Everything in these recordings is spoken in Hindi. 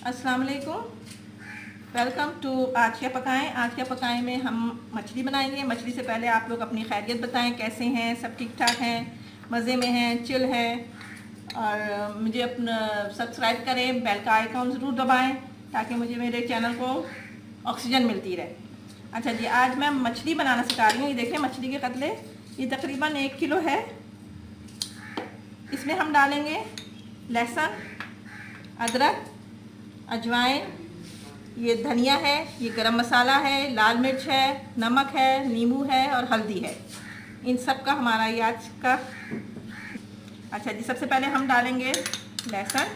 अस्सलाम वालेकुम, वेलकम टू आज क्या पकाएं। आज क्या पकाएं में हम मछली बनाएंगे। मछली से पहले आप लोग अपनी खैरियत बताएं, कैसे हैं, सब ठीक ठाक हैं, मज़े में हैं, चिल हैं। और मुझे अपना सब्सक्राइब करें, बेल का आइकॉन ज़रूर दबाएं ताकि मुझे मेरे चैनल को ऑक्सीजन मिलती रहे। अच्छा जी, आज मैं मछली बनाना सिखा रही हूँ। ये देखें मछली के कतले, ये तकरीबन 1 किलो है। इसमें हम डालेंगे लहसुन, अदरक, अजवाइन, ये धनिया है, ये गरम मसाला है, लाल मिर्च है, नमक है, नींबू है और हल्दी है। इन सब का हमारा ये आज का। अच्छा जी, सबसे पहले हम डालेंगे लहसुन,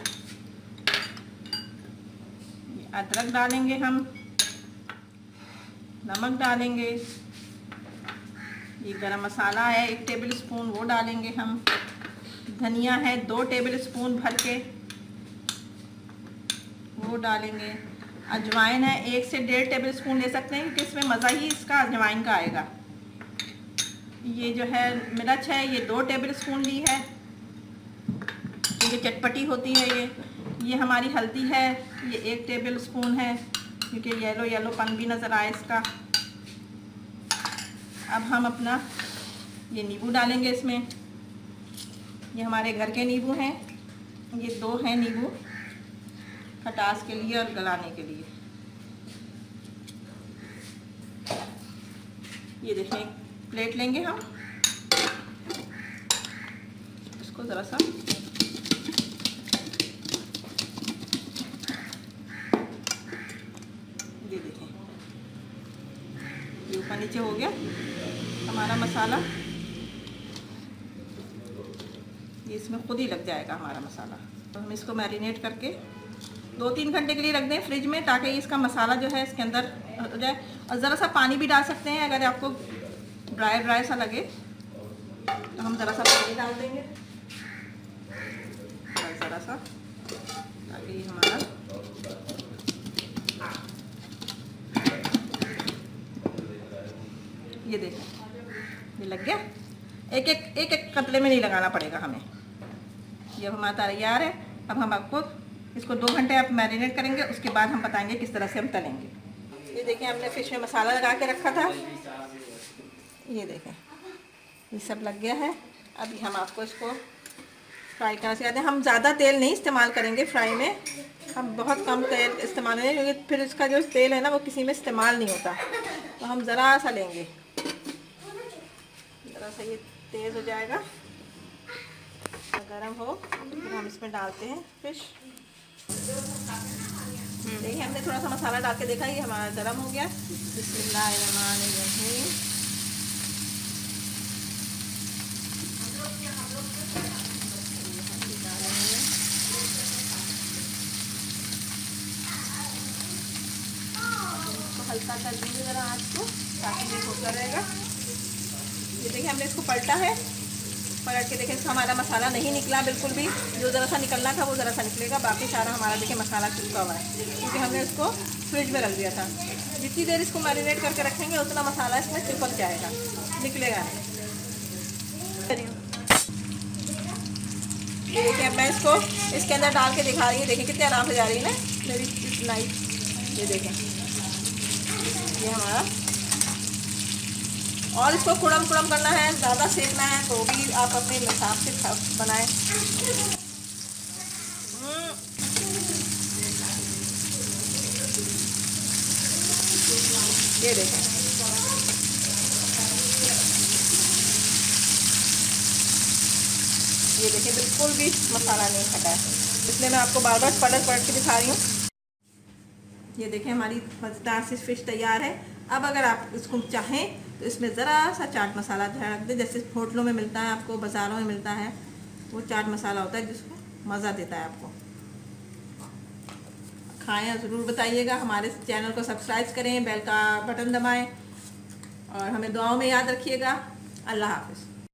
अदरक डालेंगे हम, नमक डालेंगे, ये गरम मसाला है 1 टेबल स्पून वो डालेंगे हम, धनिया है 2 टेबल स्पून भर के वो डालेंगे, अजवाइन है 1 से 1.5 टेबल स्पून ले सकते हैं क्योंकि इसमें मज़ा ही इसका अजवाइन का आएगा। ये जो है मिर्च है ये 2 टेबल स्पून ली है, ये चटपटी होती है। ये हमारी हल्दी है, ये 1 टेबल स्पून है क्योंकि येलो येलोपन भी नज़र आए इसका। अब हम अपना ये नींबू डालेंगे इसमें। ये हमारे घर के नींबू हैं, ये 2 हैं नींबू, खटास के लिए और गलाने के लिए। ये देखें प्लेट लेंगे हम, इसको ज़रा सा ये देखें, ये ऊपर नीचे हो गया हमारा मसाला। ये इसमें खुद ही लग जाएगा हमारा मसाला। तो हम इसको मैरिनेट करके 2-3 घंटे के लिए रख दें फ्रिज में ताकि इसका मसाला जो है इसके अंदर हो जाए। और ज़रा सा पानी भी डाल सकते हैं अगर आपको ड्राई ड्राई सा लगे तो हम ज़रा सा पानी डाल देंगे, ज़रा सा, ताकि हमारा ये देखें ये लग गया। एक कतले में नहीं लगाना पड़ेगा हमें। ये हमारा तैयार है। अब हम आपको इसको 2 घंटे आप मैरिनेट करेंगे, उसके बाद हम बताएंगे किस तरह से हम तलेंगे। ये देखें हमने फिश में मसाला लगा के रखा था, ये देखें ये सब लग गया है। अभी हम आपको इसको फ्राई करना सिखाते हैं। हम ज़्यादा तेल नहीं इस्तेमाल करेंगे फ्राई में, हम बहुत कम तेल इस्तेमाल करेंगे क्योंकि फिर इसका जो तेल है ना वो किसी में इस्तेमाल नहीं होता। तो हम ज़रा सा लेंगे, ज़रा सा ये तेज़ हो जाएगा, गरम हो फिर हम इसमें डालते हैं फिश। देखिए हमने थोड़ा सा मसाला डाल के देखा, ये हमारा गरम हो गया। बिस्मिल्लाहिर्रहमानिर्रहीम। हल्का कर दीजिए ज़रा आँच को ताकि ये होता रहेगा। ये देखिए हमने इसको पलटा है, पलट के देखें हमारा मसाला नहीं निकला बिल्कुल भी। जो ज़रा सा निकलना था वो ज़रा सा निकलेगा, बाकी सारा हमारा देखिए मसाला चिपका हुआ है क्योंकि हमने इसको फ्रिज में रख दिया था। जितनी देर इसको मैरिनेट करके रखेंगे उतना मसाला इसमें चिपक जाएगा, निकलेगा नहीं। ये देखिए अब मैं इसको इसके अंदर डाल के दिखा रही हूँ। देखिए कितने आराम से जा रही है ना मेरी नाइफ। ये देखें ये हमारा, और इसको कुड़म कुड़म करना है, ज़्यादा सेकना है तो भी आप अपने हिसाब से बनाएं। ये देखें ये देखिए बिल्कुल भी मसाला नहीं फटा है, इसलिए मैं आपको बार बार पलट के दिखा रही हूँ। ये देखें हमारी मज़ेदार सी फिश तैयार है। अब अगर आप इसको चाहें तो इसमें ज़रा सा चाट मसाला रख दें, जैसे होटलों में मिलता है, आपको बाज़ारों में मिलता है, वो चाट मसाला होता है जिसको मज़ा देता है आपको। खाएं, ज़रूर बताइएगा। हमारे चैनल को सब्सक्राइब करें, बेल का बटन दबाएं और हमें दुआओं में याद रखिएगा। अल्लाह हाफ़िज़।